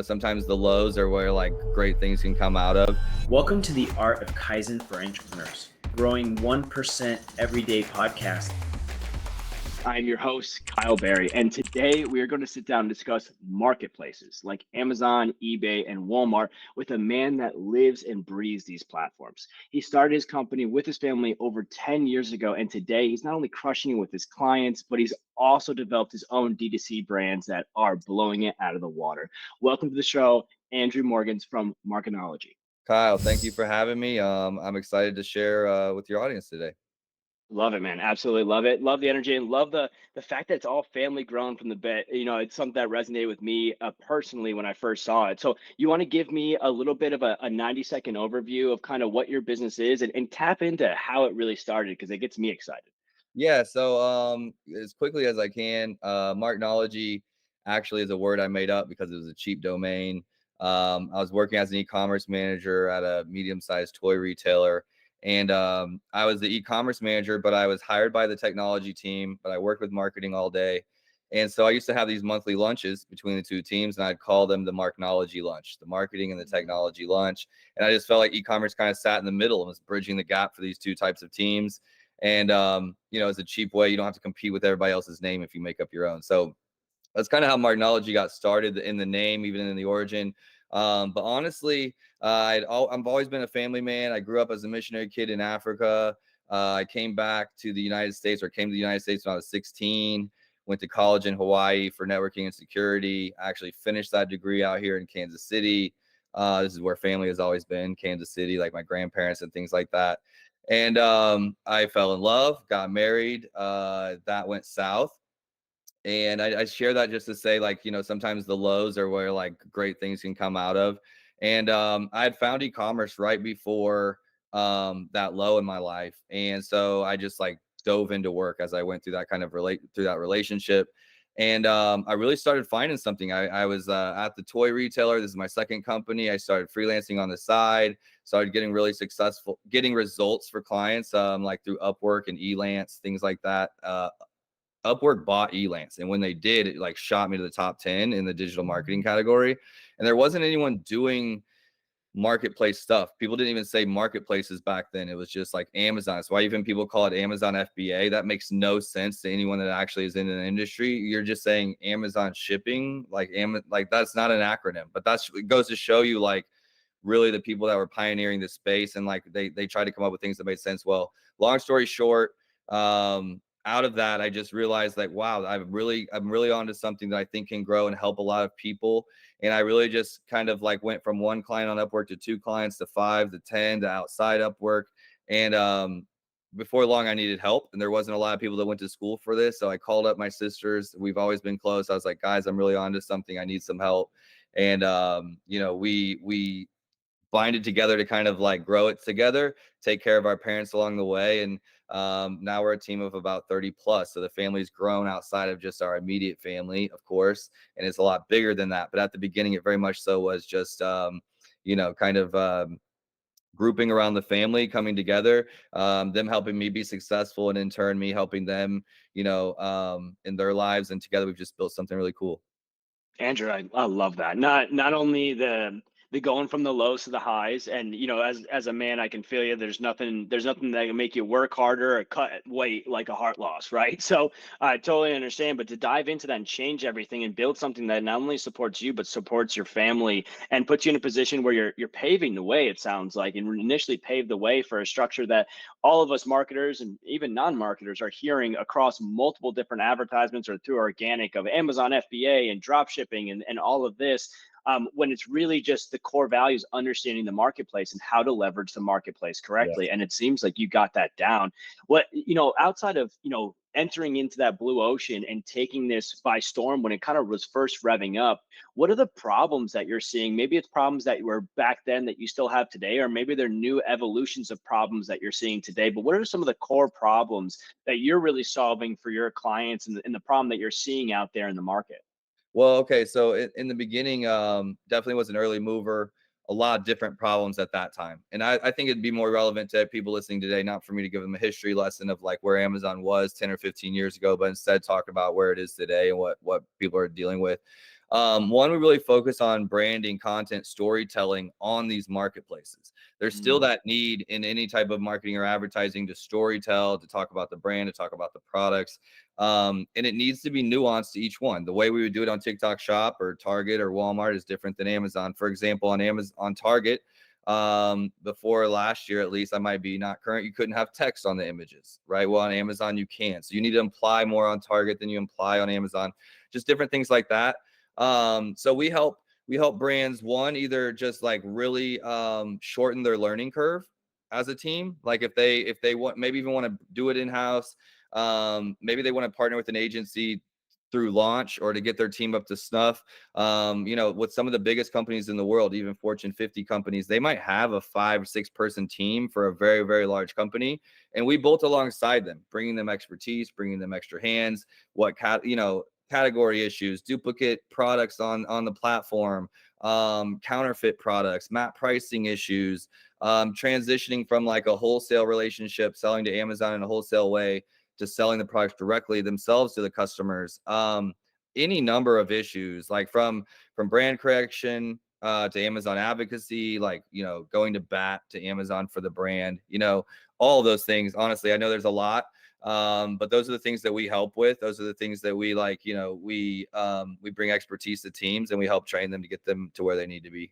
Sometimes the lows are where like great things can come out of. Welcome to the Art of Kaizen for Entrepreneurs, growing 1% everyday podcast. I'm your host, Kyle Berry, and today we are going to sit down and discuss marketplaces like Amazon, eBay, and Walmart with a man that lives and breathes these platforms. He started his company with his family over 10 years ago, and today he's not only crushing it with his clients, but he's also developed his own D2C brands that are blowing it out of the water. Welcome to the show, Andrew Morgans from Marketology. Kyle, thank you for having me. I'm excited to share with your audience today. Love it, man. Absolutely love it. Love the energy and love the fact that it's all family grown from the bit. You know, it's something that resonated with me personally when I first saw it. So you want to give me a little bit of a 90-second overview of kind of what your business is and tap into how it really started because it gets me excited. Yeah, so as quickly as I can, Marketology actually is a word I made up because it was a cheap domain. I was working as an e-commerce manager at a medium-sized toy retailer. And I was the e-commerce manager, but I was hired by the technology team, but I worked with marketing all day. And so I used to have these monthly lunches between the two teams, and I'd call them the Marketology lunch, the marketing and the technology lunch. And I just felt like e-commerce kind of sat in the middle and was bridging the gap for these two types of teams. And, it's a cheap way. You don't have to compete with everybody else's name if you make up your own. So that's kind of how Marketology got started in the name, even in the origin. But honestly, I've always been a family man. I grew up as a missionary kid in Africa. I came back to the United States, or came to the United States when I was 16, went to college in Hawaii for networking and security. I actually finished that degree out here in Kansas City. This is where family has always been, Kansas City, like my grandparents and things like that. And I fell in love, got married. That went south. And I share that just to say, like, sometimes the lows are where like great things can come out of. And I had found e-commerce right before that low in my life. And so I just like dove into work as I went through that kind of through that relationship. And I really started finding something. I was at the toy retailer. This is my second company. I started freelancing on the side, started getting really successful, getting results for clients like through Upwork and Elance, things like that. Upwork bought Elance, and when they did, it like shot me to the top 10 in the digital marketing category. And there wasn't anyone doing marketplace stuff. People didn't even say marketplaces back then. It was just like Amazon. That's why even people call it Amazon FBA. That makes no sense to anyone that actually is in an industry. You're just saying Amazon shipping, like that's not an acronym. But it goes to show you like really the people that were pioneering this space, and like they tried to come up with things that made sense. Well, long story short, out of that, I just realized like, wow, I'm really onto something that I think can grow and help a lot of people. And I really just kind of like went from one client on Upwork to two clients to 5 to 10 to outside Upwork. And before long, I needed help, and there wasn't a lot of people that went to school for this. So I called up my sisters. We've always been close. I was like, guys, I'm really onto something. I need some help. And we binded together to kind of like grow it together, take care of our parents along the way. And now we're a team of about 30 plus. So the family's grown outside of just our immediate family, of course, and it's a lot bigger than that. But at the beginning, it very much so was just, grouping around the family, coming together, them helping me be successful, and in turn, me helping them, in their lives. And together, we've just built something really cool. Andrew, I love that. Not only the going from the lows to the highs, and as a man, I can feel you. There's nothing that can make you work harder or cut weight like a heart loss, right? So I totally understand. But to dive into that and change everything and build something that not only supports you but supports your family and puts you in a position where you're paving the way. It sounds like, and initially paved the way for a structure that all of us marketers and even non-marketers are hearing across multiple different advertisements or through organic of Amazon FBA and drop shipping and all of this. When it's really just the core values, understanding the marketplace and how to leverage the marketplace correctly. Yeah. And it seems like you got that down. What, outside of, entering into that blue ocean and taking this by storm when it kind of was first revving up, what are the problems that you're seeing? Maybe it's problems that were back then that you still have today, or maybe they're new evolutions of problems that you're seeing today. But what are some of the core problems that you're really solving for your clients and the problem that you're seeing out there in the market? Well, okay. So in the beginning, definitely was an early mover, a lot of different problems at that time. And I think it'd be more relevant to people listening today, not for me to give them a history lesson of like where Amazon was 10 or 15 years ago, but instead talk about where it is today and what people are dealing with. One, we really focus on branding, content, storytelling on these marketplaces. There's still that need in any type of marketing or advertising to storytell, to talk about the brand, to talk about the products. And it needs to be nuanced to each one. The way we would do it on TikTok Shop or Target or Walmart is different than Amazon. For example, on Target, before last year, at least, I might be not current, you couldn't have text on the images, right? Well, on Amazon you can. So you need to imply more on Target than you imply on Amazon, just different things like that. So we help brands, one, either just like really shorten their learning curve as a team. Like if they want, maybe even want to do it in-house, maybe they want to partner with an agency through launch or to get their team up to snuff. With some of the biggest companies in the world, even Fortune 50 companies, they might have a 5-6 person team for a very, very large company. And we built alongside them, bringing them expertise, bringing them extra hands, category issues, duplicate products on the platform, counterfeit products, map pricing issues, transitioning from like a wholesale relationship, selling to Amazon in a wholesale way, to selling the products directly themselves to the customers. Any number of issues, like from brand correction to Amazon advocacy, like, going to bat to Amazon for the brand, all of those things. Honestly, I know there's a lot, but those are the things that we help with. Those are the things that we we bring expertise to teams and we help train them to get them to where they need to be.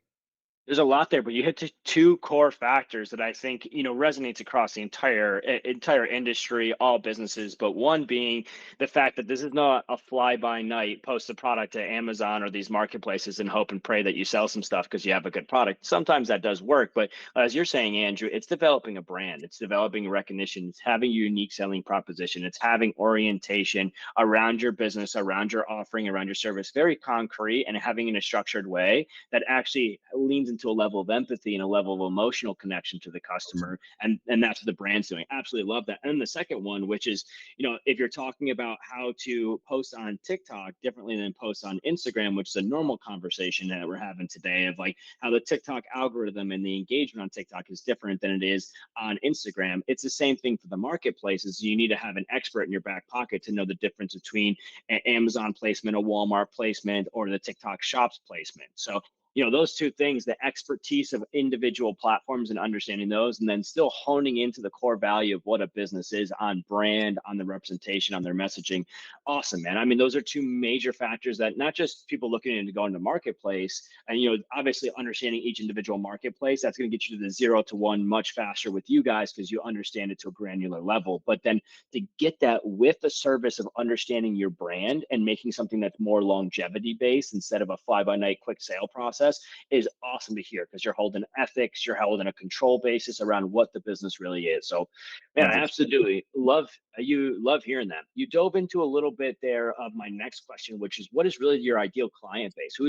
There's a lot there, but you hit two core factors that I think resonates across the entire industry, all businesses. But one being the fact that this is not a fly by night, post a product to Amazon or these marketplaces and hope and pray that you sell some stuff because you have a good product. Sometimes that does work, but as you're saying, Andrew, it's developing a brand, it's developing recognition, it's having a unique selling proposition, it's having orientation around your business, around your offering, around your service, very concrete, and having in a structured way that actually leans into a level of empathy and a level of emotional connection to the customer. And that's what the brand's doing. Absolutely love that. And the second one, which is, if you're talking about how to post on TikTok differently than post on Instagram, which is a normal conversation that we're having today of like how the TikTok algorithm and the engagement on TikTok is different than it is on Instagram. It's the same thing for the marketplaces. You need to have an expert in your back pocket to know the difference between an Amazon placement, a Walmart placement, or the TikTok shops placement. So those two things, the expertise of individual platforms and understanding those, and then still honing into the core value of what a business is on brand, on the representation, on their messaging. Awesome, man. I mean, those are two major factors that not just people looking into going to marketplace and, obviously understanding each individual marketplace, that's going to get you to the 0 to 1 much faster with you guys because you understand it to a granular level. But then to get that with the service of understanding your brand and making something that's more longevity based instead of a fly by night quick sale process is awesome to hear because you're holding ethics, you're holding a control basis around what the business really is. So, man, I 100%. absolutely love hearing that. You dove into a little bit there of my next question, which is what is really your ideal client base? Who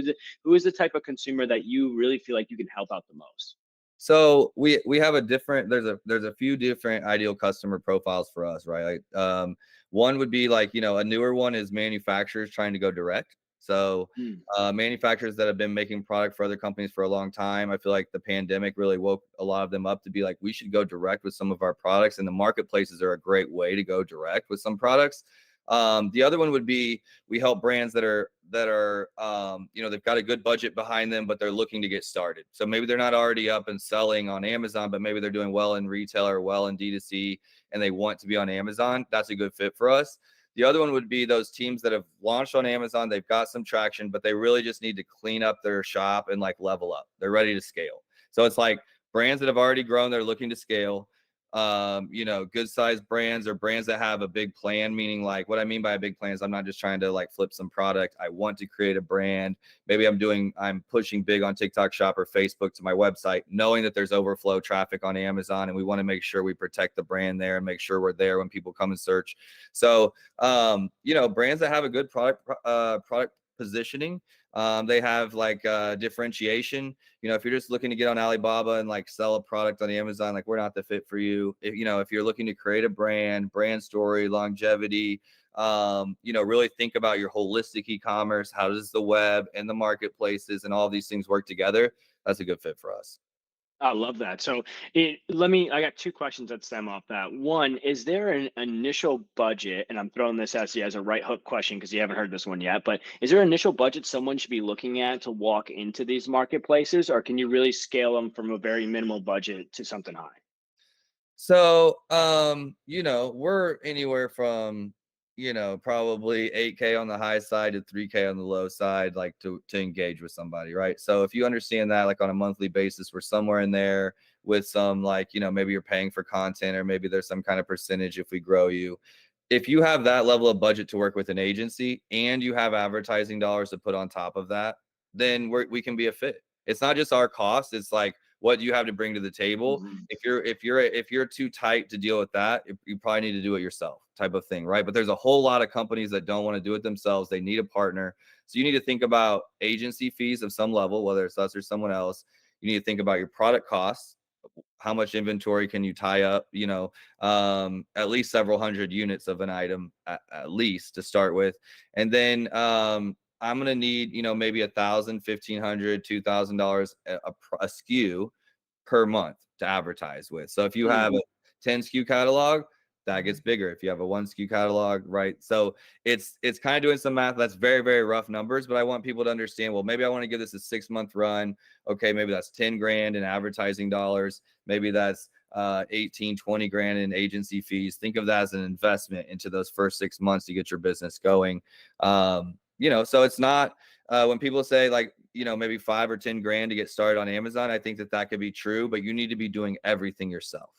is the type of consumer that you really feel like you can help out the most? So we have there's a few different ideal customer profiles for us, right? One would be like, a newer one is manufacturers trying to go direct. So manufacturers that have been making product for other companies for a long time. I feel like the pandemic really woke a lot of them up to be like, we should go direct with some of our products, and the marketplaces are a great way to go direct with some products. The other one would be we help brands that are they've got a good budget behind them, but they're looking to get started. So maybe they're not already up and selling on Amazon, but maybe they're doing well in retail or well in D2C and they want to be on Amazon. That's a good fit for us. The other one would be those teams that have launched on Amazon. They've got some traction, but they really just need to clean up their shop and like level up. They're ready to scale. So it's like brands that have already grown, they're looking to scale. Good sized brands or brands that have a big plan, meaning like what I mean by a big plan is I'm not just trying to like flip some product. I want to create a brand. Maybe I'm pushing big on TikTok Shop or Facebook to my website, knowing that there's overflow traffic on Amazon. And we want to make sure we protect the brand there and make sure we're there when people come and search. So, brands that have a good product positioning, they have like differentiation. If you're just looking to get on Alibaba and like sell a product on Amazon, like we're not the fit for you. If you're looking to create a brand story, longevity, really think about your holistic e-commerce. How does the web and the marketplaces and all these things work together? That's a good fit for us. I love that. So I got two questions that stem off that. One, is there an initial budget? And I'm throwing this as you as a right hook question because you haven't heard this one yet, but is there an initial budget someone should be looking at to walk into these marketplaces, or can you really scale them from a very minimal budget to something high? So, we're anywhere from, probably 8K on the high side to 3K on the low side, like to engage with somebody, right? So if you understand that, like on a monthly basis, we're somewhere in there with some, like, maybe you're paying for content, or maybe there's some kind of percentage if we grow you. If you have that level of budget to work with an agency and you have advertising dollars to put on top of that, then we can be a fit. It's not just our cost, it's like what you have to bring to the table. Mhm. If you're too tight to deal with that, you probably need to do it yourself, type of thing, right? But there's a whole lot of companies that don't want to do it themselves. They need a partner. So you need to think about agency fees of some level, whether it's us or someone else. You need to think about your product costs. How much inventory can you tie up? At least several hundred units of an item at least to start with. And then I'm gonna need, maybe 1,000, 1,500, $2,000 a SKU per month to advertise with. So if you have Mm. a 10 SKU catalog, that gets bigger. If you have a 1 SKU catalog, right? So it's kind of doing some math. That's very, very rough numbers, but I want people to understand, well, maybe I want to give this a 6-month run. Okay, maybe that's 10 grand in advertising dollars. Maybe that's 18, 20 grand in agency fees. Think of that as an investment into those first 6 months to get your business going. So it's not when people say, like, maybe 5 or 10 grand to get started on Amazon, I think that could be true, but you need to be doing everything yourself.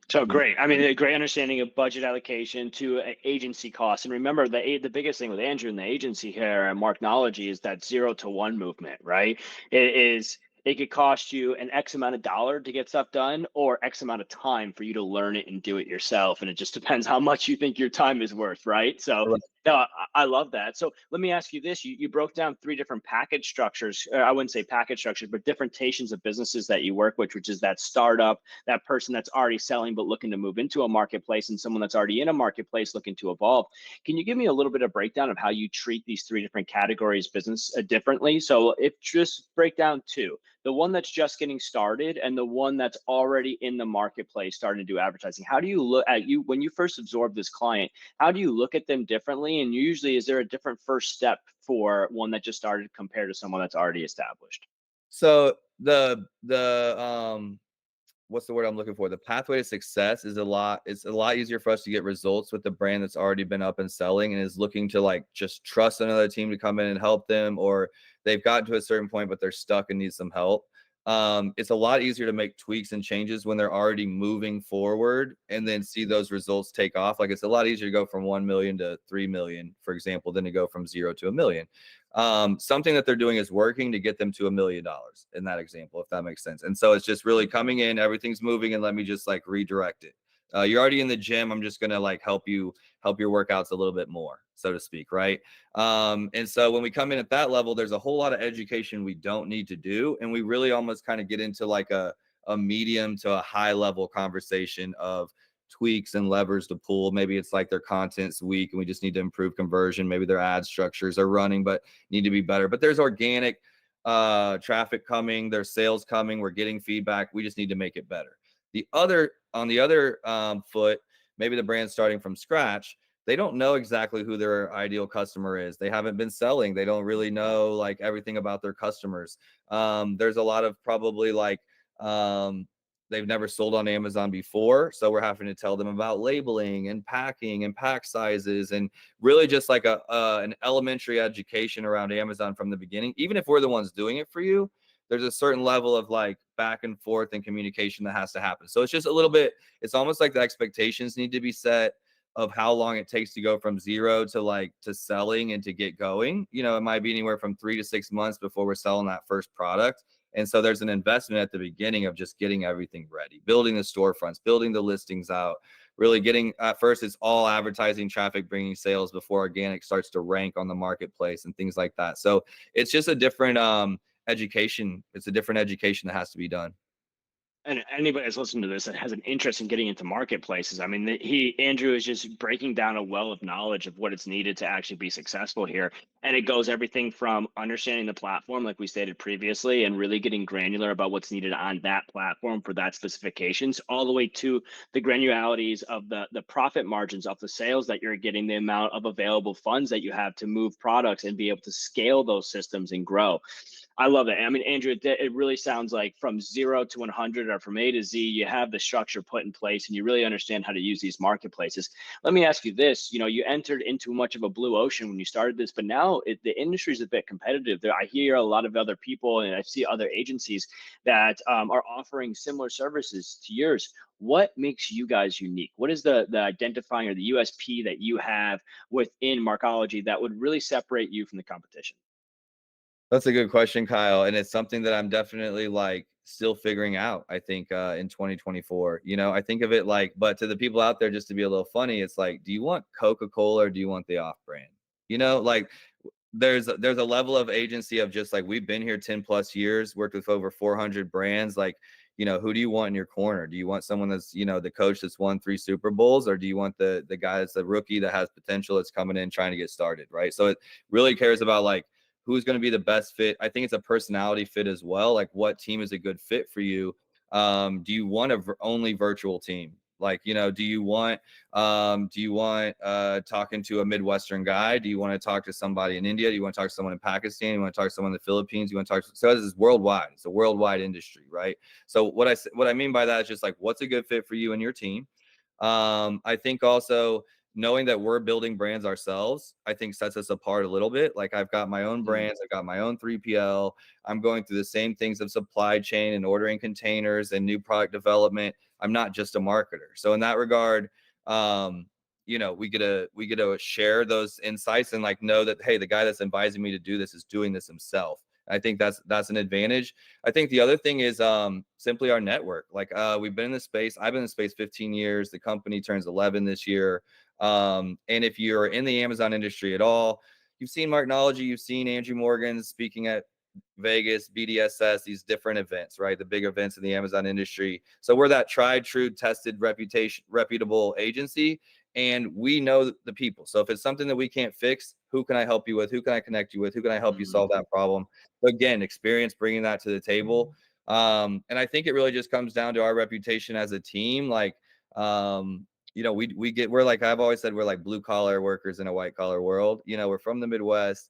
So great. I mean, a great understanding of budget allocation to agency costs. And remember, the biggest thing with Andrew and the agency here and Marketology is that 0 to 1 movement, right? It could cost you an X amount of dollar to get stuff done, or X amount of time for you to learn it and do it yourself. And it just depends how much you think your time is worth, right? So Correct. no, I love that. So let me ask you this. You broke down 3 different package structures. I wouldn't say package structures, but differentiations of businesses that you work with, which is that startup, that person that's already selling but looking to move into a marketplace, and someone that's already in a marketplace looking to evolve. Can you give me a little bit of breakdown of how you treat these 3 different categories business differently? So if just break down 2, the one that's just getting started and the one that's already in the marketplace starting to do advertising. How do you look at you when you first absorb this client? How do you look at them differently? And usually, is there a different first step for one that just started compared to someone that's already established? So the what's the word I'm looking for? The pathway to success is it's a lot easier for us to get results with the brand that's already been up and selling and is looking to, like, just trust another team to come in and help them, or they've gotten to a certain point but they're stuck and need some help. It's a lot easier to make tweaks and changes when they're already moving forward and then see those results take off. Like, it's a lot easier to go from 1 million to 3 million, for example, than to go from 0 to 1 million. Something that they're doing is working to get them to $1 million in that example, if that makes sense. And so it's just really coming in, everything's moving, and let me just, like, redirect it. You're already in the gym. I'm just gonna, like, help your workouts a little bit more, so to speak, right? And so when we come in at that level, there's a whole lot of education we don't need to do, and we really almost kind of get into, like, a medium to a high level conversation of tweaks and levers to pull. Maybe it's like their content's weak and we just need to improve conversion. Maybe their ad structures are running but need to be better. But there's organic traffic coming, there's sales coming, we're getting feedback. We just need to make it better. On the other foot, maybe the brand's starting from scratch. They don't know exactly who their ideal customer is. They haven't been selling. They don't really know, like, everything about their customers. There's a lot of probably, like, they've never sold on Amazon before, so we're having to tell them about labeling and packing and pack sizes, and really just like an elementary education around Amazon from the beginning. Even if we're the ones doing it for you, there's a certain level of, like, back and forth and communication that has to happen. So it's just a little bit, it's almost like the expectations need to be set of how long it takes to go from 0 to selling and to get going. It might be anywhere from 3 to 6 months before we're selling that first product. And so there's an investment at the beginning of just getting everything ready, building the storefronts, building the listings out, really getting, at first it's all advertising traffic, bringing sales before organic starts to rank on the marketplace and things like that. So it's just a different education. It's a different education that has to be done. And anybody that's listening to this that has an interest in getting into marketplaces, I mean, Andrew is just breaking down a well of knowledge of what it's needed to actually be successful here. And it goes everything from understanding the platform, like we stated previously, and really getting granular about what's needed on that platform for that specifications, all the way to the granularities of the profit margins of the sales that you're getting, the amount of available funds that you have to move products and be able to scale those systems and grow. I love it. I mean, Andrew, it really sounds like from 0 to 100 or from A to Z, you have the structure put in place and you really understand how to use these marketplaces. Let me ask you this, you entered into much of a blue ocean when you started this, but now the industry is a bit competitive. I hear a lot of other people and I see other agencies that are offering similar services to yours. What makes you guys unique? What is the identifying or the USP that you have within Markology that would really separate you from the competition? That's a good question, Kyle, and it's something that I'm definitely like still figuring out. I think in 2024, I think of it like, but to the people out there, just to be a little funny, it's like, do you want Coca-Cola or do you want the off-brand? Like there's a level of agency of just like we've been here 10 plus years, worked with over 400 brands. Like, who do you want in your corner? Do you want someone that's the coach that's won 3 Super Bowls, or do you want the guy that's the rookie that has potential that's coming in trying to get started, right? So it really cares about like who's going to be the best fit. I think it's a personality fit as well. Like what team is a good fit for you? Do you want a only virtual team? Like, do you want talking to a Midwestern guy? Do you want to talk to somebody in India? Do you want to talk to someone in Pakistan? You want to talk to someone in the Philippines? You want to talk so this is worldwide. It's a worldwide industry, right? So what I mean by that is just like what's a good fit for you and your team. I think also knowing that we're building brands ourselves, I think sets us apart a little bit. Like I've got my own brands, I've got my own 3PL. I'm going through the same things of supply chain and ordering containers and new product development. I'm not just a marketer. So in that regard, we get to share those insights and like know that, hey, the guy that's advising me to do this is doing this himself. I think that's an advantage. I think the other thing is simply our network. Like we've been in this space. I've been in the space 15 years. The company turns 11 this year. And if you're in the Amazon industry at all, you've seen Marketology, you've seen Andrew Morgan speaking at Vegas, BDSS, these different events, right? The big events in the Amazon industry. So we're that tried, true, tested, reputable agency, and we know the people. So if it's something that we can't fix, who can I help you with? Who can I connect you with? Who can I help you solve that problem? So again, experience bringing that to the table. And I think it really just comes down to our reputation as a team. Like, we're like, I've always said, we're like blue collar workers in a white collar world. We're from the Midwest.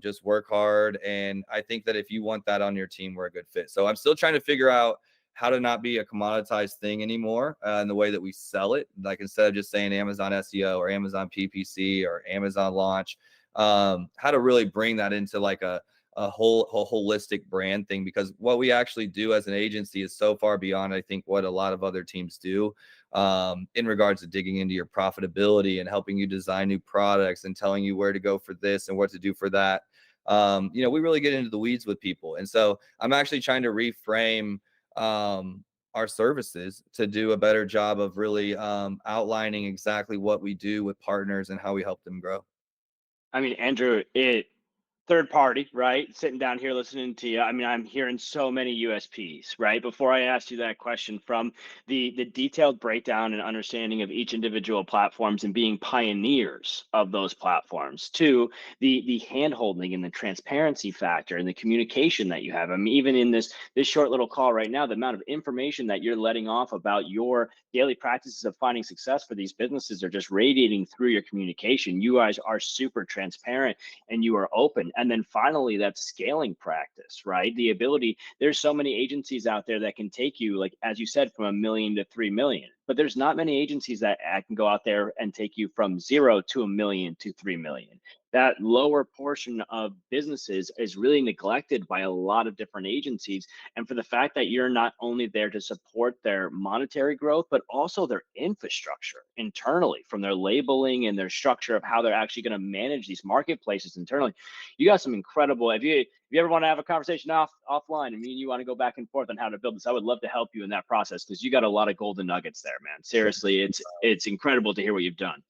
Just work hard. And I think that if you want that on your team, we're a good fit. So I'm still trying to figure out how to not be a commoditized thing anymore in the way that we sell it. Like instead of just saying Amazon SEO or Amazon PPC or Amazon launch, how to really bring that into like a holistic brand thing, because what we actually do as an agency is so far beyond, I think, what a lot of other teams do in regards to digging into your profitability and helping you design new products and telling you where to go for this and what to do for that. We really get into the weeds with people. And so I'm actually trying to reframe our services to do a better job of really outlining exactly what we do with partners and how we help them grow. I mean, Andrew, third party, right? Sitting down here listening to you. I mean, I'm hearing so many USPs, right? Before I asked you that question, from the detailed breakdown and understanding of each individual platforms and being pioneers of those platforms, to the hand holding and the transparency factor and the communication that you have. I mean, even in this short little call right now, the amount of information that you're letting off about your daily practices of finding success for these businesses are just radiating through your communication. You guys are super transparent and you are open. And then finally, that scaling practice, right? The ability, there's so many agencies out there that can take you, like, as you said, from 1 million to 3 million, but there's not many agencies that can go out there and take you from 0 to 1 million to 3 million. That lower portion of businesses is really neglected by a lot of different agencies. And for the fact that you're not only there to support their monetary growth, but also their infrastructure internally, from their labeling and their structure of how they're actually going to manage these marketplaces internally. You got some incredible, if you ever want to have a conversation offline and me and you want to go back and forth on how to build this, I would love to help you in that process, because you got a lot of golden nuggets there, man. Seriously, it's incredible to hear what you've done.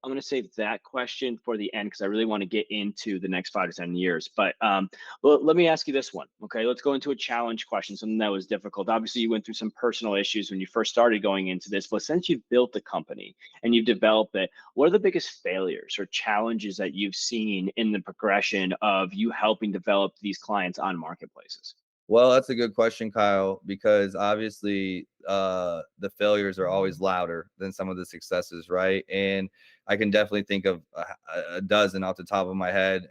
I'm gonna save that question for the end because I really want to get into the next 5 to 10 years. But well, let me ask you this one. Okay, let's go into a challenge question, something that was difficult. Obviously, you went through some personal issues when you first started going into this, but since you've built the company and you've developed it, what are the biggest failures or challenges that you've seen in the progression of you helping develop these clients on marketplaces? Well, that's a good question, Kyle, because obviously the failures are always louder than some of the successes, right? And I can definitely think of a dozen off the top of my head.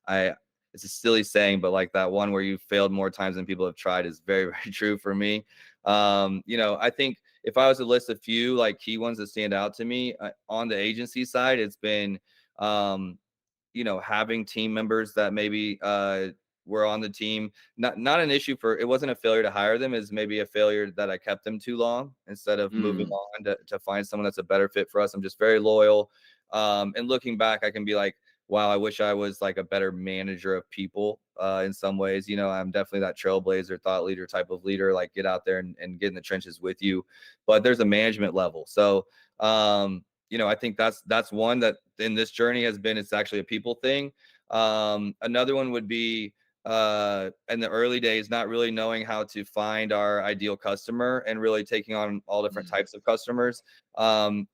I It's a silly saying, but like that one where you failed more times than people have tried is very, very true for me. I think if I was to list a few like key ones that stand out to me on the agency side, it's been um, having team members that maybe were on the team. Not an issue for it wasn't a failure to hire them, is maybe a failure that I kept them too long instead of moving Mm, on to find someone that's a better fit for us. I'm just very loyal. And looking back, I can be like, wow, I wish I was like a better manager of people in some ways. I'm definitely that trailblazer, thought leader type of leader, like get out there and get in the trenches with you. But there's a management level. So I think that's one that in this journey has been, it's actually a people thing. Another one would be in the early days, not really knowing how to find our ideal customer and really taking on all different mm, types of customers. And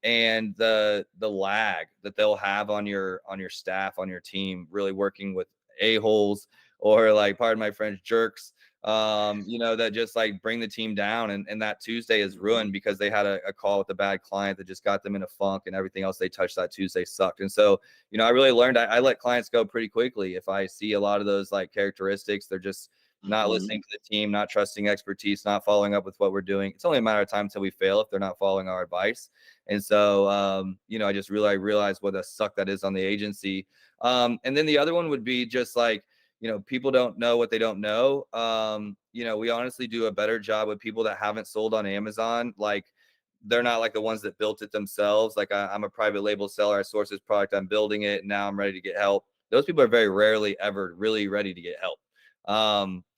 the lag that they'll have on your staff, on your team, really working with a-holes, or like, pardon my French, jerks, that just like bring the team down. And that Tuesday is mhm. ruined because they had a call with a bad client that just got them in a funk, and everything else they touched that Tuesday sucked. And so, I really learned I let clients go pretty quickly. If I see a lot of those like characteristics, they're just not Mhm. listening to the team, not trusting expertise, not following up with what we're doing. It's only a matter of time until we fail if they're not following our advice. And so, I realized what a suck that is on the agency. And then the other one would be just like, people don't know what they don't know. We honestly do a better job with people that haven't sold on Amazon. Like, they're not like the ones that built it themselves. Like, I'm a private label seller. I source this product. I'm building it. And now I'm ready to get help. Those people are very rarely ever really ready to get help.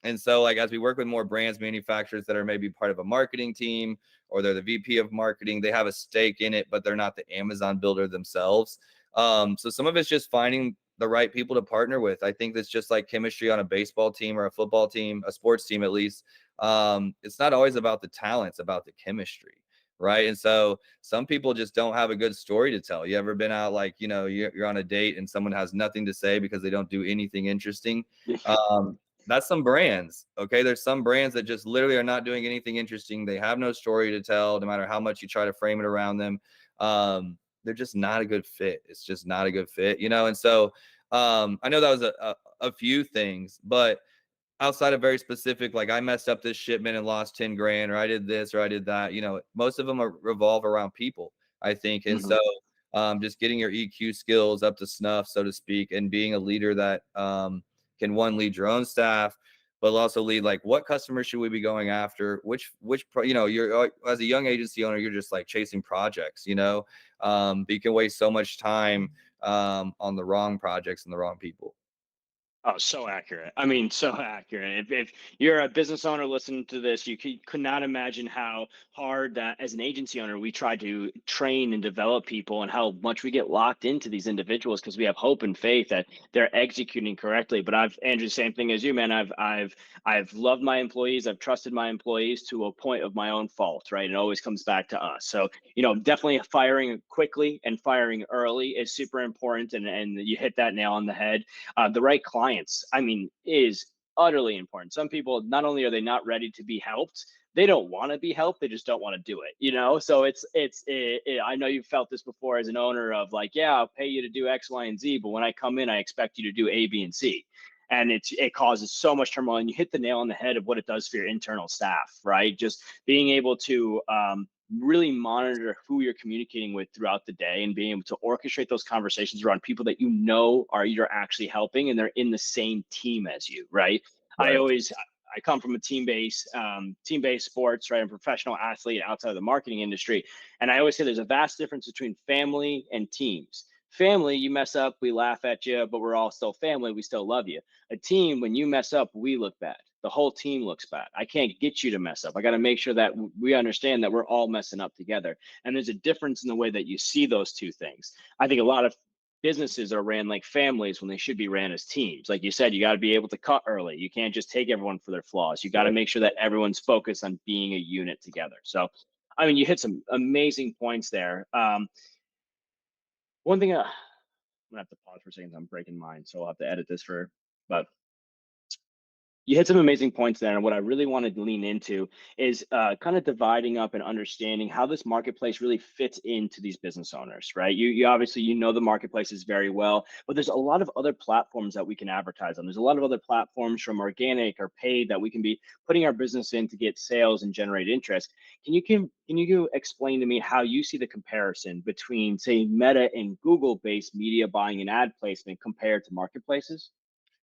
And so, like, as we work with more brands, manufacturers that are maybe part of a marketing team, or they're the VP of marketing, they have a stake in it, but they're not the Amazon builder themselves. So some of it's just finding the right people to partner with. I think that's just like chemistry on a baseball team or a football team, a sports team at least. It's not always about the talent, it's about the chemistry. Right. And so some people just don't have a good story to tell. You ever been out, like, you're on a date and someone has nothing to say because they don't do anything interesting? Um, that's some brands. Okay. There's some brands that just literally are not doing anything interesting. They have no story to tell, no matter how much you try to frame it around them. They're just not a good fit. It's just not a good fit. And so I know that was a few things, but outside of very specific, like, I messed up this shipment and lost 10 grand, or I did this, or I did that, most of them revolve around people, I think. And so Mhm. just getting your EQ skills up to snuff, so to speak, and being a leader that can, one, lead your own staff, but also lead, like, what customers should we be going after? You're as a young agency owner, you're just like chasing projects, but you can waste so much time on the wrong projects and the wrong people. Oh, so accurate. I mean, so accurate. If you're a business owner listening to this, you could not imagine how hard that as an agency owner, we try to train and develop people, and how much we get locked into these individuals because we have hope and faith that they're executing correctly. But Andrew, same thing as you, man. I've loved my employees. I've trusted my employees to a point of my own fault, right? It always comes back to us. So, definitely firing quickly and firing early is super important. And you hit that nail on the head. The right clients, I mean, is utterly important. Some people, not only are they not ready to be helped, they don't want to be helped, they just don't want to do it. So I know you've felt this before as an owner of like, yeah, I'll pay you to do X, Y, and Z, but when I come in, I expect you to do A, B, and C. And it causes so much turmoil. And you hit the nail on the head of what it does for your internal staff, right? Just being able to really monitor who you're communicating with throughout the day, and being able to orchestrate those conversations around people that you're actually helping, and they're in the same team as you, right? I Right. always I come from a team-based sports, right? I'm a professional athlete outside of the marketing industry, and I always say there's a vast difference between family and teams. Family, you mess up, we laugh at you, but we're all still family. We still love you. A team, when you mess up, we look bad. the whole team looks bad. I can't get you to mess up. I got to make sure that we understand that we're all messing up together. And there's a difference in the way that you see those two things. I think a lot of businesses are ran like families when they should be ran as teams. Like you said, you got to be able to cut early. You can't just take everyone for their flaws. You got to make sure that everyone's focused on being a unit together. So, I mean, you hit some amazing points there. One thing, I'm gonna have to pause for a second. I'm breaking mine, so I'll have to edit this for. But you hit some amazing points there, and what I really wanted to lean into is kind of dividing up and understanding how this marketplace really fits into these business owners, right? You obviously the marketplaces very well, but there's a lot of other platforms that we can advertise on. There's a lot of other platforms from organic or paid that we can be putting our business in to get sales and generate interest. Can you explain to me how you see the comparison between, say, Meta and Google-based media buying and ad placement compared to marketplaces?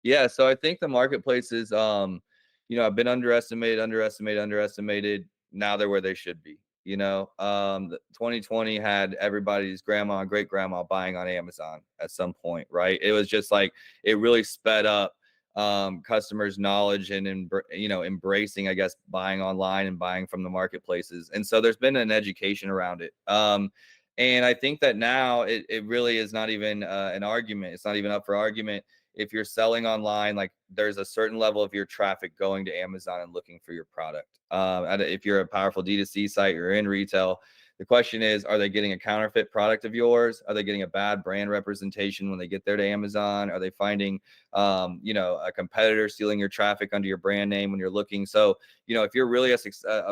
Yeah, so I think the marketplaces, have been underestimated. Now they're where they should be. 2020 had everybody's grandma and great grandma buying on Amazon at some point, right? It was just like it really sped up customers' knowledge and embracing, I guess, buying online and buying from the marketplaces. And so there's been an education around it. And I think that now it really is not even an argument. It's not even up for argument if you're selling online. Like there's a certain level of your traffic going to Amazon and looking for your product. If you're a powerful D2C site, you're in retail. The question is, are they getting a counterfeit product of yours? Are they getting a bad brand representation when they get there to Amazon? Are they finding, a competitor stealing your traffic under your brand name when you're looking? So, if you're really a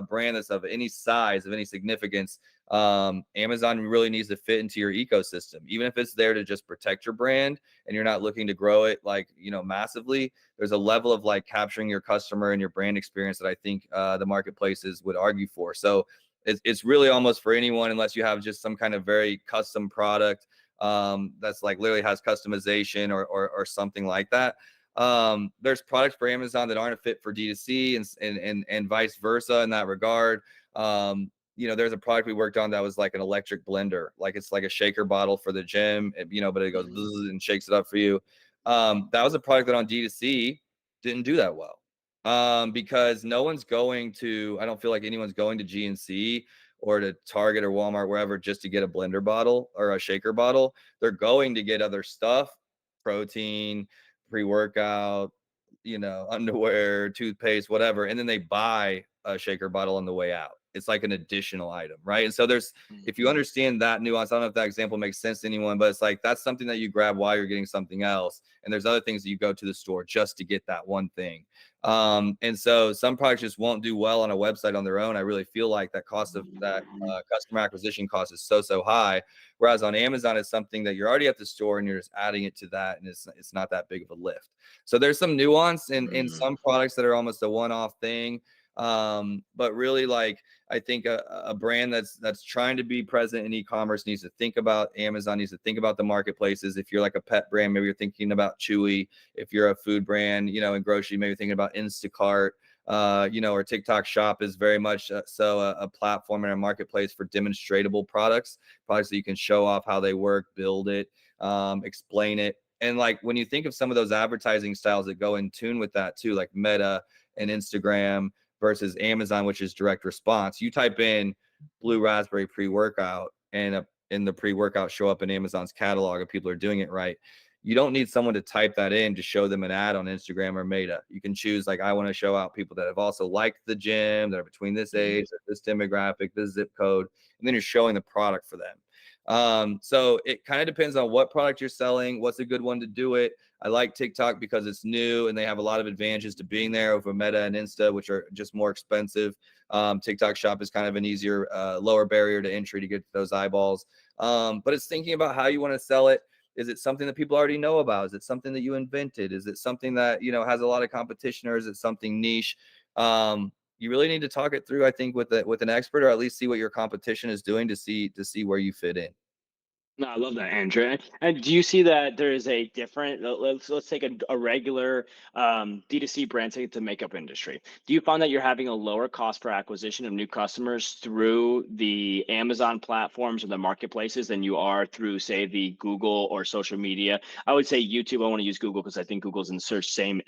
brand that's of any size, of any significance, Amazon really needs to fit into your ecosystem, even if it's there to just protect your brand and you're not looking to grow it massively. There's a level of like capturing your customer and your brand experience that I think the marketplaces would argue for. So it's really almost for anyone, unless you have just some kind of very custom product that's like literally has customization or something like that. There's products for Amazon that aren't a fit for D2C and vice versa in that regard. There's a product we worked on that was like an electric blender, like it's like a shaker bottle for the gym, but it goes and shakes it up for you. That was a product that on D2C didn't do that well. Because no one's going to, I don't feel like anyone's going to GNC or to Target or Walmart, wherever, just to get a blender bottle or a shaker bottle. They're going to get other stuff, protein, pre-workout, underwear, toothpaste, whatever. And then they buy a shaker bottle on the way out. It's like an additional item, right? And so if you understand that nuance, I don't know if that example makes sense to anyone, but it's like that's something that you grab while you're getting something else. And there's other things that you go to the store just to get that one thing. And so some products just won't do well on a website on their own. I really feel like that cost of that customer acquisition cost is so high. Whereas on Amazon, it's something that you're already at the store and you're just adding it to that, and it's not that big of a lift. So there's some nuance in some products that are almost a one-off thing. But really, like, I think a brand that's trying to be present in e-commerce needs to think about Amazon, needs to think about the marketplaces. If you're like a pet brand, maybe you're thinking about Chewy. If you're a food brand, in grocery, maybe thinking about Instacart. Or TikTok Shop is very much a platform and a marketplace for demonstratable products that you can show off how they work, build it, explain it. And like when you think of some of those advertising styles that go in tune with that too, like Meta and Instagram versus Amazon, which is direct response. You type in blue raspberry pre-workout and in the pre-workout show up in Amazon's catalog and people are doing it right. You don't need someone to type that in to show them an ad on Instagram or Meta. You can choose, like, I want to show out people that have also liked the gym, that are between this age, this demographic, this zip code, and then you're showing the product for them. So it kind of depends on what product you're selling, what's a good one to do it. I like TikTok because it's new and they have a lot of advantages to being there over Meta and Insta, which are just more expensive. TikTok Shop is kind of an easier, lower barrier to entry to get those eyeballs. But it's thinking about how you want to sell it. Is it something that people already know about? Is it something that you invented? Is it something that, has a lot of competition, or is it something niche? You really need to talk it through, I think, with an expert, or at least see what your competition is doing to see where you fit in. No, I love that, Andrew. And do you see that there is a different, let's take a regular D2C brand, take the makeup industry. Do you find that you're having a lower cost per acquisition of new customers through the Amazon platforms or the marketplaces than you are through, say, the Google or social media? I would say YouTube. I want to use Google because I think Google's in search, same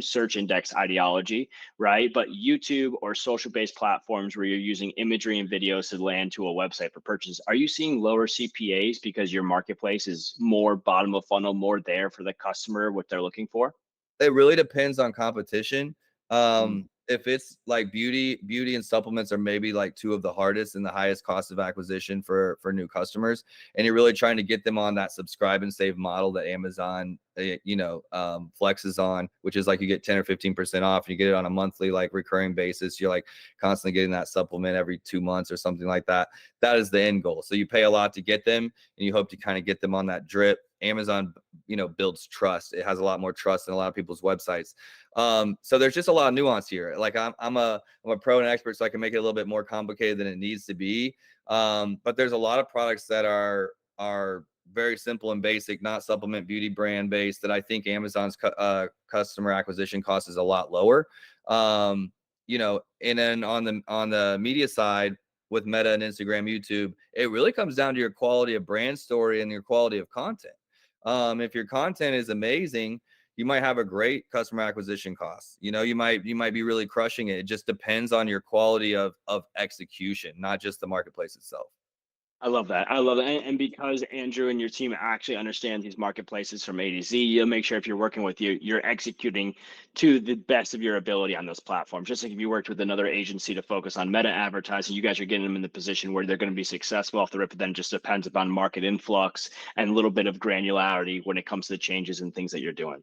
search index ideology, right? But YouTube or social based platforms where you're using imagery and videos to land to a website for purchase, are you seeing lower CPAs because your marketplace is more bottom of funnel, more there for the customer, what they're looking for? It really depends on competition. Mm. If it's like beauty and supplements are maybe like two of the hardest and the highest cost of acquisition for new customers, and you're really trying to get them on that subscribe and save model that Amazon, flexes on, which is like you get 10 or 15% off, and you get it on a monthly like recurring basis. You're like constantly getting that supplement every 2 months or something like that. That is the end goal. So you pay a lot to get them, and you hope to kind of get them on that drip. Amazon builds trust. It has a lot more trust than a lot of people's websites. So there's just a lot of nuance here. Like I'm a pro and expert, so I can make it a little bit more complicated than it needs to be. But there's a lot of products that are very simple and basic, not supplement beauty brand based, that I think Amazon's customer acquisition cost is a lot lower. And then on the media side, with Meta and Instagram, YouTube, it really comes down to your quality of brand story and your quality of content. If your content is amazing, you might have a great customer acquisition cost. You might be really crushing it. It just depends on your quality of execution, not just the marketplace itself. I love that. I love it. And because Andrew and your team actually understand these marketplaces from A to Z, you'll make sure if you're working with you, you're executing to the best of your ability on those platforms. Just like if you worked with another agency to focus on meta advertising, you guys are getting them in the position where they're going to be successful off the rip. But then it just depends upon market influx and a little bit of granularity when it comes to the changes and things that you're doing.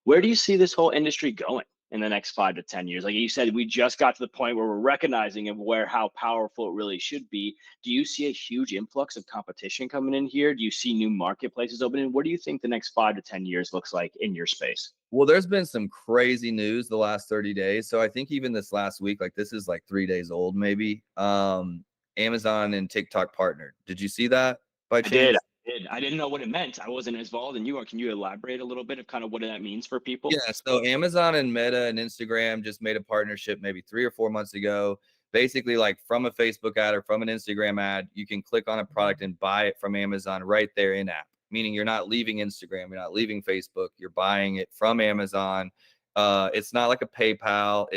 Where do you see this whole industry going in the next 5 to 10 years? Like you said, we just got to the point where we're recognizing of where how powerful it really should be. Do you see a huge influx of competition coming in here? Do you see new marketplaces opening? What do you think the next 5 to 10 years looks like in your space? Well, there's been some crazy news the last 30 days. So I think even this last week, like this is like 3 days old, maybe. Amazon and TikTok partnered. Did you see that by I did. chance? I did. I didn't know what it meant. I wasn't as involved in you are. Can you elaborate a little bit of kind of what that means for people? Yeah, so Amazon and Meta and Instagram just made a partnership maybe 3 or 4 months ago. Basically, like from a Facebook ad or from an Instagram ad, you can click on a product and buy it from Amazon right there in app. Meaning you're not leaving Instagram, you're not leaving Facebook, you're buying it from Amazon. It's not like a PayPal.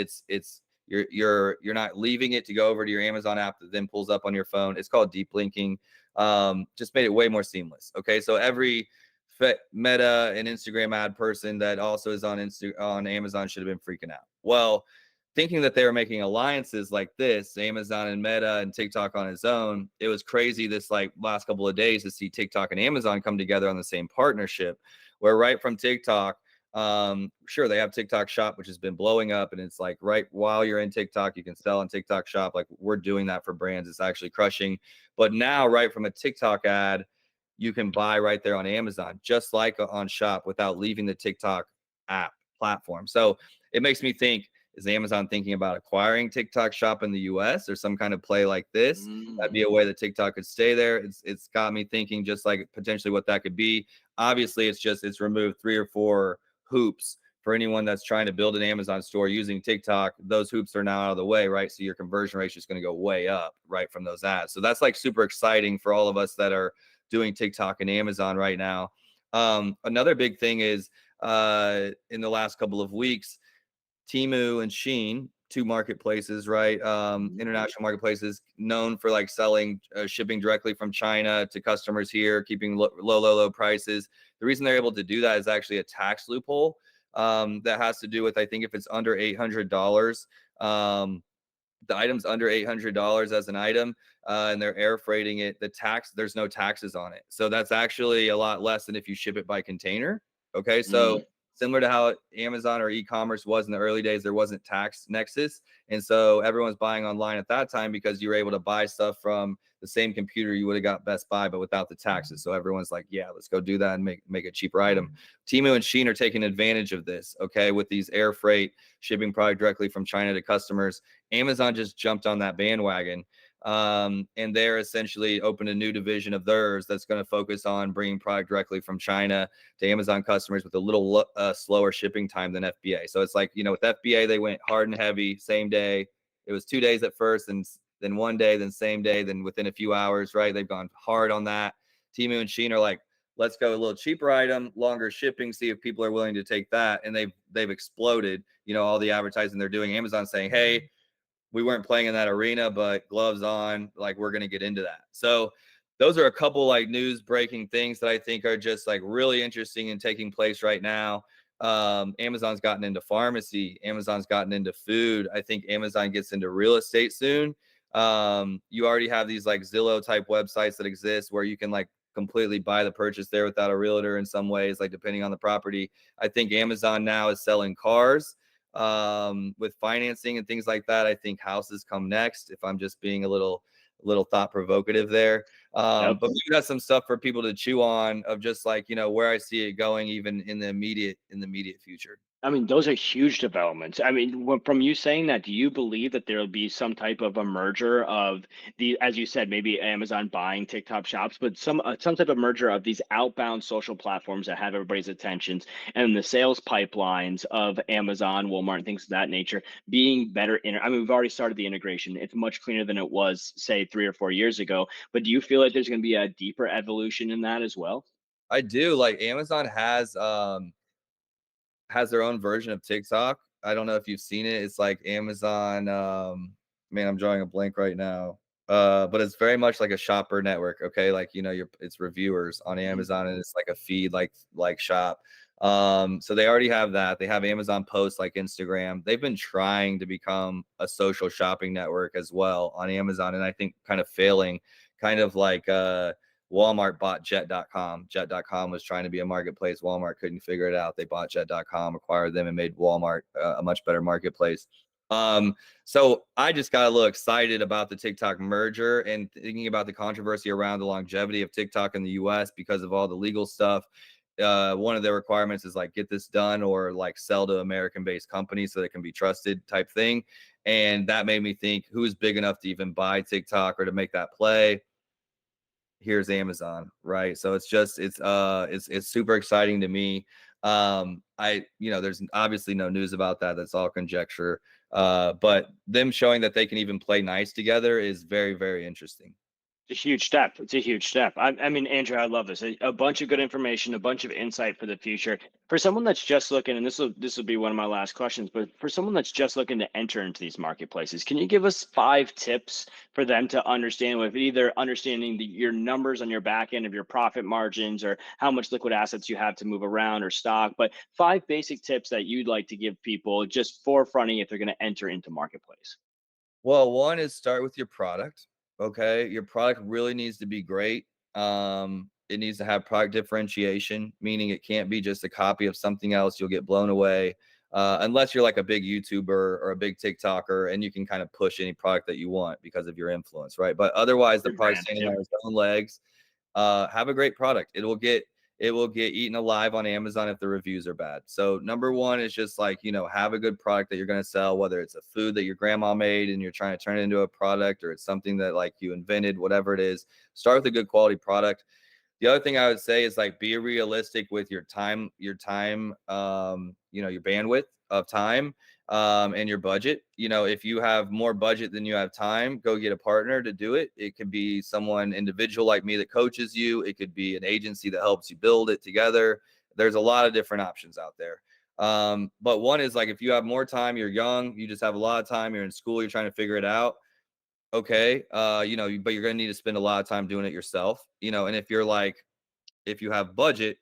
You're not leaving it to go over to your Amazon app that then pulls up on your phone. It's called deep linking. Just made it way more seamless. Okay, so every Meta and Instagram ad person that also is on Amazon should have been freaking out. Well, thinking that they were making alliances like this, Amazon and Meta and TikTok on its own, it was crazy this like last couple of days to see TikTok and Amazon come together on the same partnership, where right from TikTok, sure, they have TikTok Shop, which has been blowing up, and it's like right while you're in TikTok, you can sell on TikTok Shop. Like we're doing that for brands. It's actually crushing. But now, right from a TikTok ad, you can buy right there on Amazon, just like on Shop, without leaving the TikTok app platform. So it makes me think, is Amazon thinking about acquiring TikTok Shop in the US or some kind of play like this? That'd be a way that TikTok could stay there. It's got me thinking just like potentially what that could be. Obviously, it's removed 3 or 4 hoops for anyone that's trying to build an Amazon store using TikTok. Those hoops are now out of the way, right? So your conversion rate is going to go way up right from those ads. So that's like super exciting for all of us that are doing TikTok and Amazon right now. Another big thing is in the last couple of weeks, Temu and Shein, two marketplaces, right? International marketplaces known for like selling, shipping directly from China to customers here, keeping low prices. The reason they're able to do that is actually a tax loophole that has to do with, I think if it's under $800, the item's under $800 as an item, and they're air freighting it, there's no taxes on it. So that's actually a lot less than if you ship it by container. Okay, so similar to how Amazon or e-commerce was in the early days, there wasn't tax nexus. And so everyone's buying online at that time because you were able to buy stuff from the same computer you would have got Best Buy, but without the taxes. So everyone's like, yeah, let's go do that and make a cheaper item. Temu and Shein are taking advantage of this, okay, with these air freight shipping product directly from China to customers. Amazon just jumped on that bandwagon. And they're essentially opened a new division of theirs that's going to focus on bringing product directly from China to Amazon customers with a little slower shipping time than FBA. So it's like, with FBA, they went hard and heavy, same day. It was 2 days at first, and then 1 day, then same day, then within a few hours, right? They've gone hard on that. Temu and Shein are like, let's go a little cheaper item, longer shipping, see if people are willing to take that. And they've exploded, all the advertising they're doing. Amazon saying, hey, we weren't playing in that arena, but gloves on, like, we're going to get into that. So those are a couple like news breaking things that I think are just like really interesting and taking place right now. Amazon's gotten into pharmacy. Amazon's gotten into food. I think Amazon gets into real estate soon. You already have these like Zillow type websites that exist where you can like completely buy the purchase there without a realtor in some ways, like depending on the property. I think Amazon now is selling cars with financing and things like that. I think houses come next, if I'm just being a little thought provocative there. Yep. But we got some stuff for people to chew on of just like, where I see it going even in the immediate future. I mean, those are huge developments. I mean, from you saying that, do you believe that there'll be some type of a merger of as you said, maybe Amazon buying TikTok shops, but some type of merger of these outbound social platforms that have everybody's attentions and the sales pipelines of Amazon, Walmart, and things of that nature being better? I mean, we've already started the integration. It's much cleaner than it was, say, 3 or 4 years ago. But do you feel like there's going to be a deeper evolution in that as well? I do. Like, Amazon has their own version of TikTok. I don't know if you've seen it. It's like Amazon. Man, I'm drawing a blank right now. But it's very much like a shopper network. Okay, like, it's reviewers on Mhm. Amazon, and it's like a feed, like shop. So they already have that. They have Amazon posts like Instagram. They've been trying to become a social shopping network as well on Amazon, and I think kind of failing, kind of like Walmart bought Jet.com. Jet.com was trying to be a marketplace. Walmart couldn't figure it out. They bought Jet.com, acquired them, and made Walmart a much better marketplace. So I just got a little excited about the TikTok merger and thinking about the controversy around the longevity of TikTok in the US because of all the legal stuff. One of their requirements is like, get this done or like sell to American-based companies so that it can be trusted type thing. And that made me think, who's big enough to even buy TikTok or to make that play? Here's Amazon, right? So it's super exciting to me. There's obviously no news about that. That's all conjecture. But them showing that they can even play nice together is very, very interesting. It's a huge step. It's a huge step. I mean, Andrew, I love this. A bunch of good information, a bunch of insight for the future. For someone that's just looking, and this will be one of my last questions, but for someone that's just looking to enter into these marketplaces, can you give us 5 tips for them to understand, with either understanding your numbers on your back end of your profit margins or how much liquid assets you have to move around or stock, but 5 basic tips that you'd like to give people just forefronting if they're going to enter into marketplace? Well, one is start with your product. Okay. Your product really needs to be great. It needs to have product differentiation, meaning it can't be just a copy of something else. You'll get blown away. Unless you're like a big YouTuber or a big TikToker and you can kind of push any product that you want because of your influence, right? But otherwise, the Your product's brand. standing Yep. on its own legs. Have a great product. It will get eaten alive on Amazon if the reviews are bad. So number one is just like, have a good product that you're going to sell, whether it's a food that your grandma made and you're trying to turn it into a product, or it's something that like you invented, whatever it is. Start with a good quality product. The other thing I would say is like, be realistic with your time, your bandwidth of time, and your budget. If you have more budget than you have time, go get a partner to do it. It could be someone individual like me that coaches you. It could be an agency that helps you build it together. There's a lot of different options out there. But one is like, if you have more time, you're young, you just have a lot of time, you're in school, you're trying to figure it out. Okay. But you're going to need to spend a lot of time doing it yourself, and if you have budget,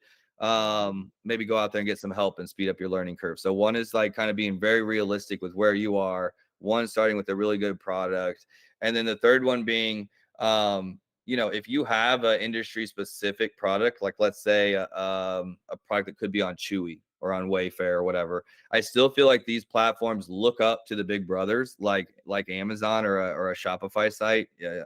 maybe go out there and get some help and speed up your learning curve. So one is like kind of being very realistic with where you are, one starting with a really good product. And then the third one being, if you have an industry specific product, like let's say a product that could be on Chewy or on Wayfair or whatever, I still feel like these platforms look up to the big brothers like Amazon or a Shopify site. Yeah.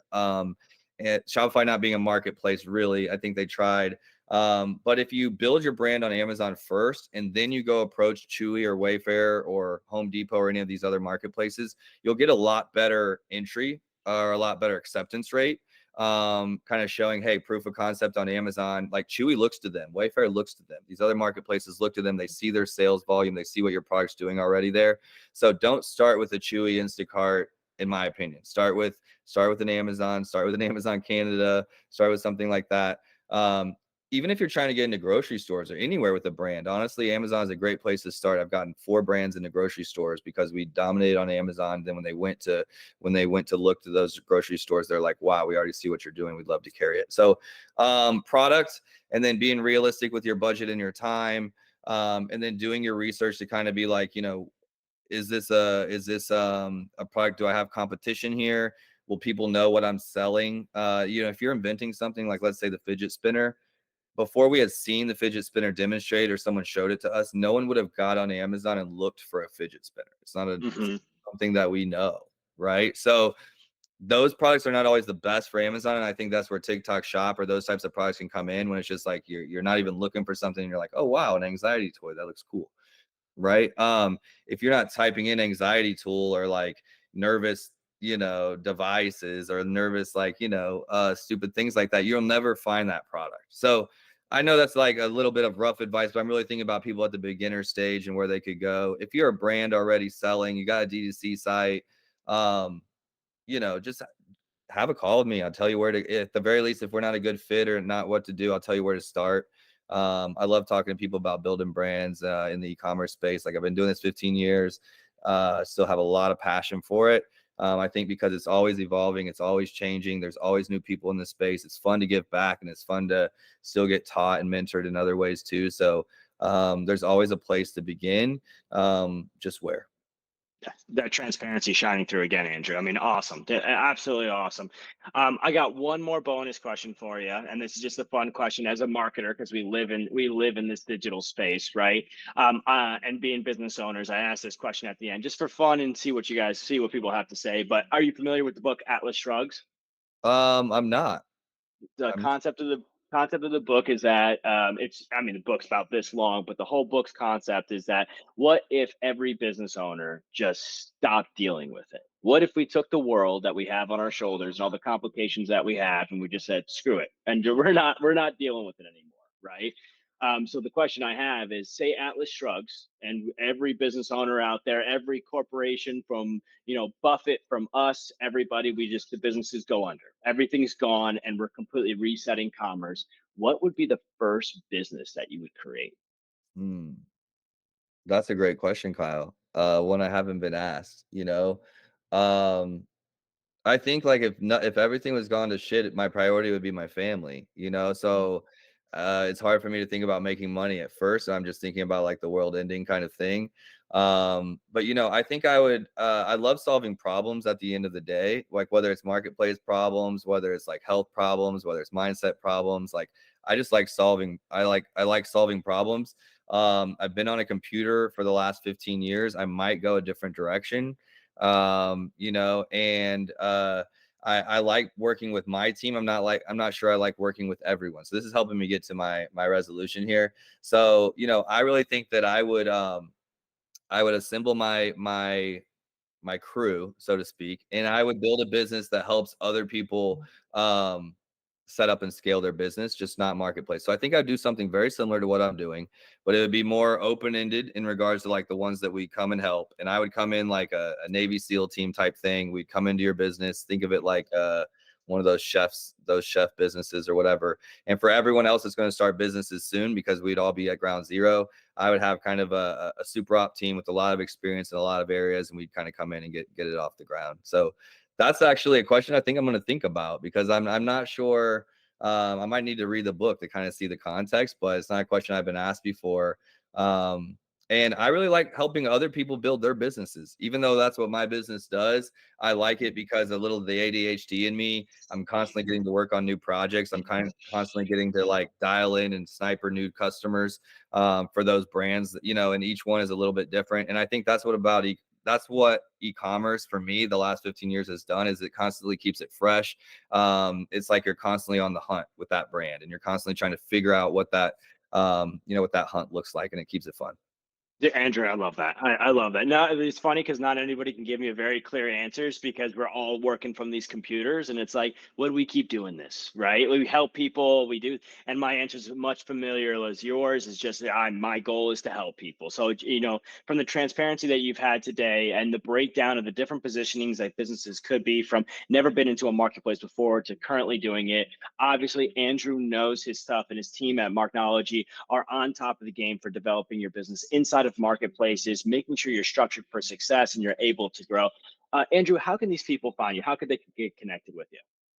And Shopify not being a marketplace, really, I think they tried. But if you build your brand on Amazon first, and then you go approach Chewy or Wayfair or Home Depot or any of these other marketplaces, you'll get a lot better entry or a lot better acceptance rate. Kind of showing, hey, proof of concept on Amazon. Like Chewy looks to them, Wayfair looks to them. These other marketplaces look to them. They see their sales volume. They see what your product's doing already there. So don't start with a Chewy, Instacart, in my opinion. Start with an Amazon. Start with an Amazon Canada. Start with something like that. Um, Even if you're trying to get into grocery stores or anywhere with a brand, honestly, Amazon is a great place to start. I've gotten 4 brands into grocery stores because we dominated on Amazon. Then when they went to look to those grocery stores, they're like, wow, we already see what you're doing. We'd love to carry it. So product, and then being realistic with your budget and your time, and then doing your research to kind of be like, is this a product? Do I have competition here? Will people know what I'm selling? If you're inventing something like, let's say, the fidget spinner, before we had seen the fidget spinner demonstrate or someone showed it to us, no one would have got on Amazon and looked for a fidget spinner. It's Hmm. something that we know, right? So those products are not always the best for Amazon, and I think that's where TikTok Shop or those types of products can come in, when it's just like you're not even looking for something, and you're like, oh wow, an anxiety toy, that looks cool, right? If you're not typing in anxiety tool or like nervous, devices, or nervous, like, stupid things like that, you'll never find that product. So I know that's like a little bit of rough advice, but I'm really thinking about people at the beginner stage and where they could go. If you're a brand already selling, you got a D2C site, just have a call with me. I'll tell you where to, at the very least, if we're not a good fit or not what to do, I'll tell you where to start. I love talking to people about building brands in the e-commerce space. Like, I've been doing this 15 years, still have a lot of passion for it. I think because it's always evolving, it's always changing. There's always new people in the space. It's fun to give back, and it's fun to still get taught and mentored in other ways too. So there's always a place to begin. Just where. That transparency shining through again, Andrew. I mean, awesome. Absolutely awesome. I got one more bonus question for you, and this is just a fun question as a marketer, because we live in this digital space, right? And being business owners, I asked this question at the end just for fun and see what people have to say. But are you familiar with the book Atlas Shrugs? I'm not. The I'm. concept of the book is that the book's about this long, but the whole book's concept is that, what if every business owner just stopped dealing with it? What if we took the world that we have on our shoulders and all the complications that we have, and we just said screw it, and we're not dealing with it anymore, right? So the question I have is, say Atlas Shrugs, and every business owner out there, every corporation, from Buffett, from us, everybody, the businesses go under, everything's gone, and we're completely resetting commerce. What would be the first business that you would create? Hmm. That's a great question, Kyle. One I haven't been asked. Um, I think, like, if everything was gone to shit, my priority would be my family. So it's hard for me to think about making money at first. I'm just thinking about like the world ending kind of thing. But I think I would. I love solving problems at the end of the day, like whether it's marketplace problems, whether it's like health problems, whether it's mindset problems. Like, I just like solving. I like solving problems. I've been on a computer for the last 15 years. I might go a different direction. And I like working with my team. I'm not sure I like working with everyone. So this is helping me get to my resolution here. So, I really think that I would assemble my crew, so to speak, and I would build a business that helps other people um, set up and scale their business, just not marketplace. So I think I'd do something very similar to what I'm doing, but it would be more open-ended in regards to like the ones that we come and help. And I would come in like a Navy SEAL team type thing. We'd come into your business, think of it like one of those chef businesses or whatever. And for everyone else that's going to start businesses soon, because we'd all be at ground zero, I would have kind of a super op team with a lot of experience in a lot of areas, and we'd kind of come in and get it off the ground. So that's actually a question I think I'm going to think about, because I'm not sure. I might need to read the book to kind of see the context, but it's not a question I've been asked before. Um, and I really like helping other people build their businesses, even though that's what my business does. I like it because a little of the ADHD in me, I'm constantly getting to work on new projects. I'm kind of constantly getting to like dial in and sniper new customers for those brands, and each one is a little bit different. And I think that's what e-commerce for me the last 15 years has done, is it constantly keeps it fresh. It's like you're constantly on the hunt with that brand, and you're constantly trying to figure out what that hunt looks like, and it keeps it fun. Andrew, I love that. I love that. Now it's funny because not anybody can give me a very clear answers because we're all working from these computers, and it's like, what do we keep doing this, right? We help people, we do, and my answer is much familiar as yours. Is just my goal is to help people. So from the transparency that you've had today and the breakdown of the different positionings that businesses could be from never been into a marketplace before to currently doing it. Obviously, Andrew knows his stuff, and his team at Marketology are on top of the game for developing your business inside of marketplaces, making sure you're structured for success and you're able to grow. Andrew, how can these people find you? How could they get connected with you?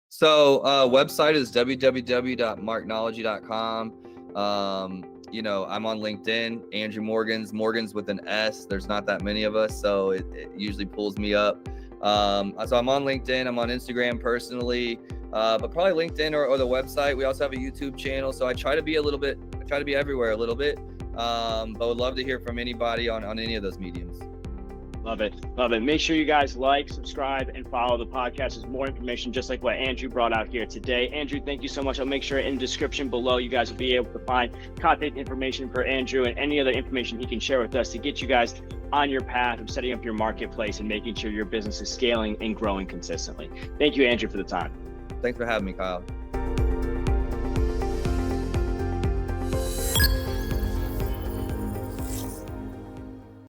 So website is www.marketology.com. I'm on LinkedIn, Andrew Morgans with an S. There's not that many of us, so it usually pulls me up. So I'm on LinkedIn, I'm on Instagram personally, but probably LinkedIn or the website. We also have a YouTube channel, so I try to be everywhere a little bit, but would love to hear from anybody on any of those mediums. Love it. Love it. Make sure you guys like, subscribe, and follow the podcast. There's more information just like what Andrew brought out here today. Andrew, thank you so much. I'll make sure in the description below you guys will be able to find contact information for Andrew and any other information he can share with us to get you guys on your path of setting up your marketplace and making sure your business is scaling and growing consistently. Thank you, Andrew, for the time. Thanks for having me, Kyle.